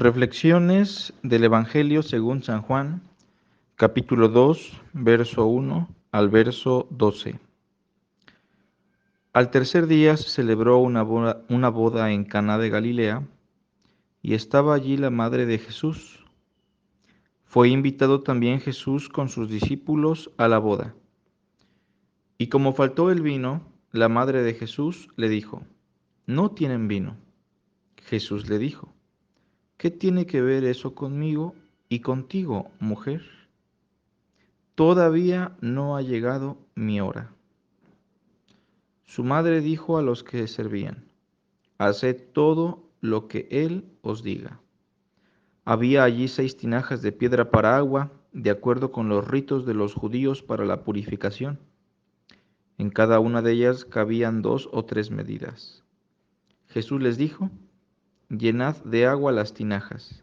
Reflexiones del Evangelio según San Juan, capítulo 2, verso 1 al verso 12. Al tercer día se celebró una boda en Caná de Galilea, y estaba allí la madre de Jesús. Fue invitado también Jesús con sus discípulos a la boda. Y como faltó el vino, la madre de Jesús le dijo: «No tienen vino». Jesús le dijo: «¿Qué tiene que ver eso conmigo y contigo, mujer? Todavía no ha llegado mi hora». Su madre dijo a los que servían: «Haced todo lo que él os diga». Había allí 6 tinajas de piedra para agua, de acuerdo con los ritos de los judíos para la purificación. En cada una de ellas cabían 2 o 3 medidas. Jesús les dijo: «Llenad de agua las tinajas».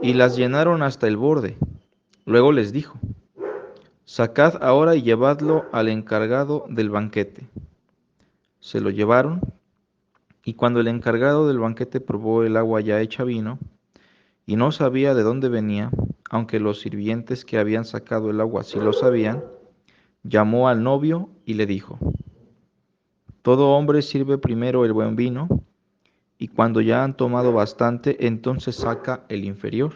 Y las llenaron hasta el borde. Luego les dijo: «Sacad ahora y llevadlo al encargado del banquete». Se lo llevaron, y cuando el encargado del banquete probó el agua ya hecha vino, y no sabía de dónde venía, aunque los sirvientes que habían sacado el agua sí lo sabían, llamó al novio y le dijo: «Todo hombre sirve primero el buen vino, y cuando ya han tomado bastante, entonces saca el inferior.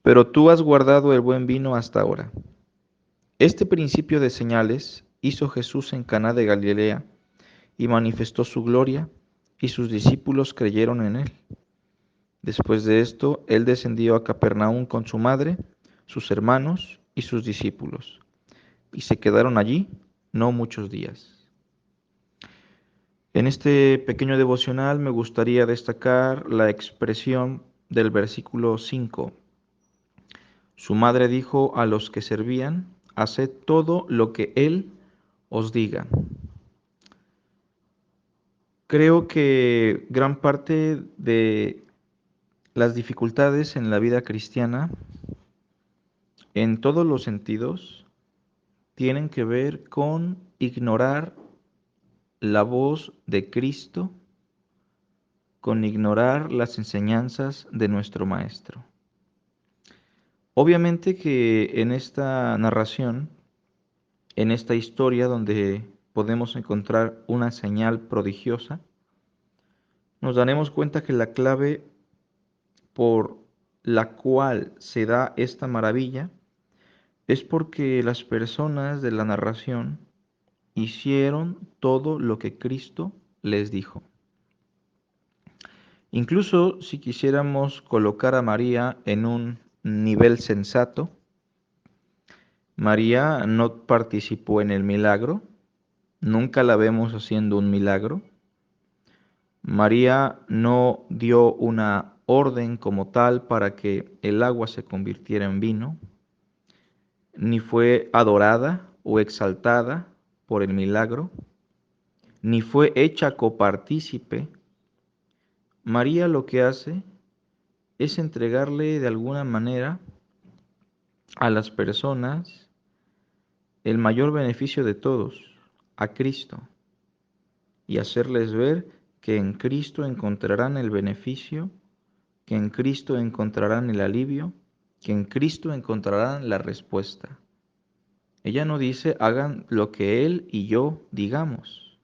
Pero tú has guardado el buen vino hasta ahora». Este principio de señales hizo Jesús en Caná de Galilea, y manifestó su gloria, y sus discípulos creyeron en él. Después de esto, él descendió a Capernaum con su madre, sus hermanos y sus discípulos, y se quedaron allí no muchos días. En este pequeño devocional me gustaría destacar la expresión del versículo 5. Su madre dijo a los que servían: «Haced todo lo que él os diga». Creo que gran parte de las dificultades en la vida cristiana, en todos los sentidos, tienen que ver con ignorar la voz de Cristo, con ignorar las enseñanzas de nuestro Maestro. Obviamente que en esta narración, en esta historia donde podemos encontrar una señal prodigiosa, nos daremos cuenta que la clave por la cual se da esta maravilla es porque las personas de la narración hicieron todo lo que Cristo les dijo. Incluso si quisiéramos colocar a María en un nivel sensato, María no participó en el milagro, nunca la vemos haciendo un milagro. María no dio una orden como tal para que el agua se convirtiera en vino, ni fue adorada o exaltada por el milagro, ni fue hecha copartícipe. María lo que hace es entregarle de alguna manera a las personas el mayor beneficio de todos, a Cristo, y hacerles ver que en Cristo encontrarán el beneficio, que en Cristo encontrarán el alivio, que en Cristo encontrarán la respuesta. Ella no dice hagan lo que Él y yo digamos.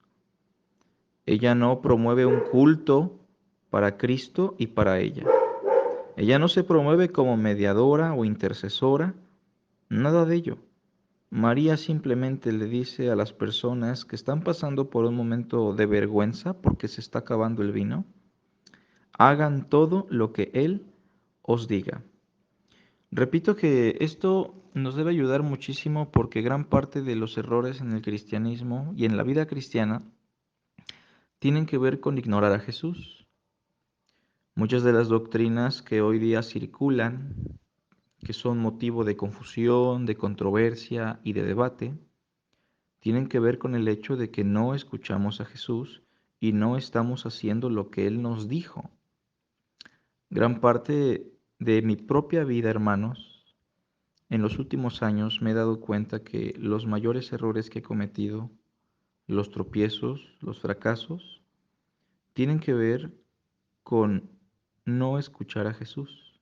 Ella no promueve un culto para Cristo y para ella. Ella no se promueve como mediadora o intercesora, nada de ello. María simplemente le dice a las personas que están pasando por un momento de vergüenza porque se está acabando el vino: hagan todo lo que Él os diga. Repito que esto nos debe ayudar muchísimo porque gran parte de los errores en el cristianismo y en la vida cristiana tienen que ver con ignorar a Jesús. Muchas de las doctrinas que hoy día circulan, que son motivo de confusión, de controversia y de debate, tienen que ver con el hecho de que no escuchamos a Jesús y no estamos haciendo lo que Él nos dijo. Gran parte de mi propia vida, hermanos, en los últimos años me he dado cuenta que los mayores errores que he cometido, los tropiezos, los fracasos, tienen que ver con no escuchar a Jesús.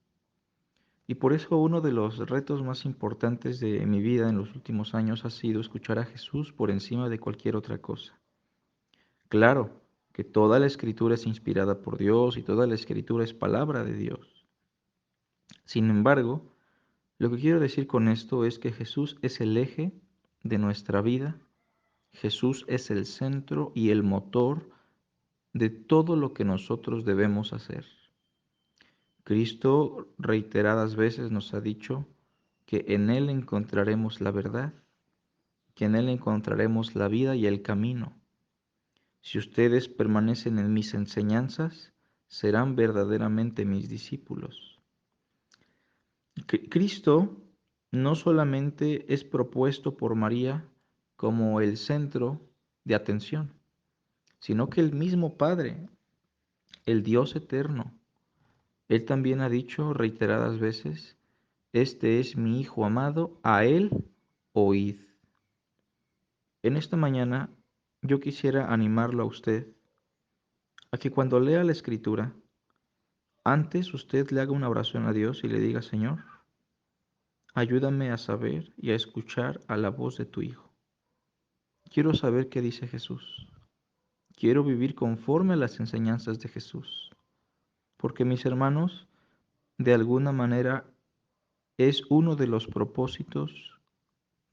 Y por eso uno de los retos más importantes de mi vida en los últimos años ha sido escuchar a Jesús por encima de cualquier otra cosa. Claro que toda la escritura es inspirada por Dios y toda la escritura es palabra de Dios. Sin embargo, lo que quiero decir con esto es que Jesús es el eje de nuestra vida. Jesús es el centro y el motor de todo lo que nosotros debemos hacer. Cristo reiteradas veces nos ha dicho que en Él encontraremos la verdad, que en Él encontraremos la vida y el camino. Si ustedes permanecen en mis enseñanzas, serán verdaderamente mis discípulos. Cristo no solamente es propuesto por María como el centro de atención, sino que el mismo Padre, el Dios eterno, Él también ha dicho reiteradas veces, este es mi Hijo amado, a Él oíd. En esta mañana yo quisiera animarlo a usted a que cuando lea la Escritura, antes usted le haga una oración a Dios y le diga, Señor, ayúdame a saber y a escuchar a la voz de tu Hijo. Quiero saber qué dice Jesús. Quiero vivir conforme a las enseñanzas de Jesús. Porque mis hermanos, de alguna manera es uno de los propósitos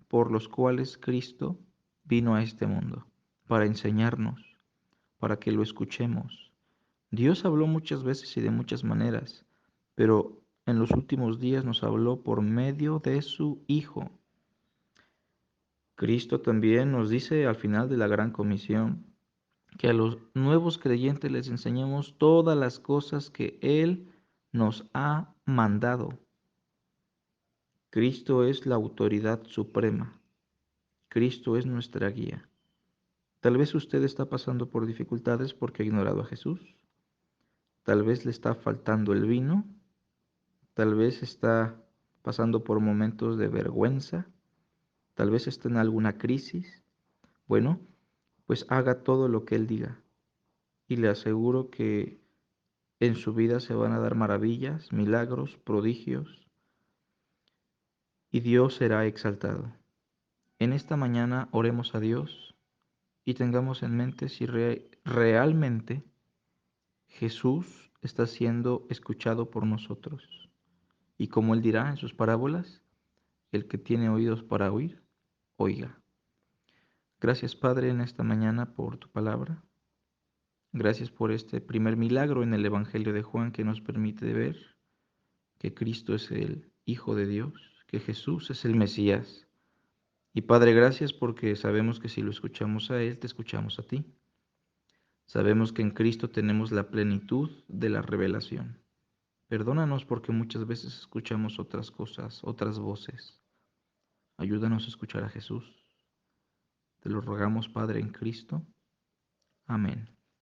por los cuales Cristo vino a este mundo, para enseñarnos, para que lo escuchemos. Dios habló muchas veces y de muchas maneras, pero en los últimos días nos habló por medio de su Hijo. Cristo también nos dice al final de la Gran Comisión que a los nuevos creyentes les enseñemos todas las cosas que Él nos ha mandado. Cristo es la autoridad suprema. Cristo es nuestra guía. Tal vez usted está pasando por dificultades porque ha ignorado a Jesús. Tal vez le está faltando el vino. Tal vez está pasando por momentos de vergüenza. Tal vez está en alguna crisis. Bueno, pues haga todo lo que Él diga. Y le aseguro que en su vida se van a dar maravillas, milagros, prodigios, y Dios será exaltado. En esta mañana oremos a Dios y tengamos en mente si realmente Jesús está siendo escuchado por nosotros. Y como Él dirá en sus parábolas, el que tiene oídos para oír, oiga. Gracias, Padre, en esta mañana por tu palabra. Gracias por este primer milagro en el Evangelio de Juan que nos permite ver que Cristo es el Hijo de Dios, que Jesús es el Mesías. Y Padre, gracias porque sabemos que si lo escuchamos a Él, te escuchamos a ti. Sabemos que en Cristo tenemos la plenitud de la revelación. Perdónanos porque muchas veces escuchamos otras cosas, otras voces. Ayúdanos a escuchar a Jesús. Te lo rogamos, Padre, en Cristo. Amén.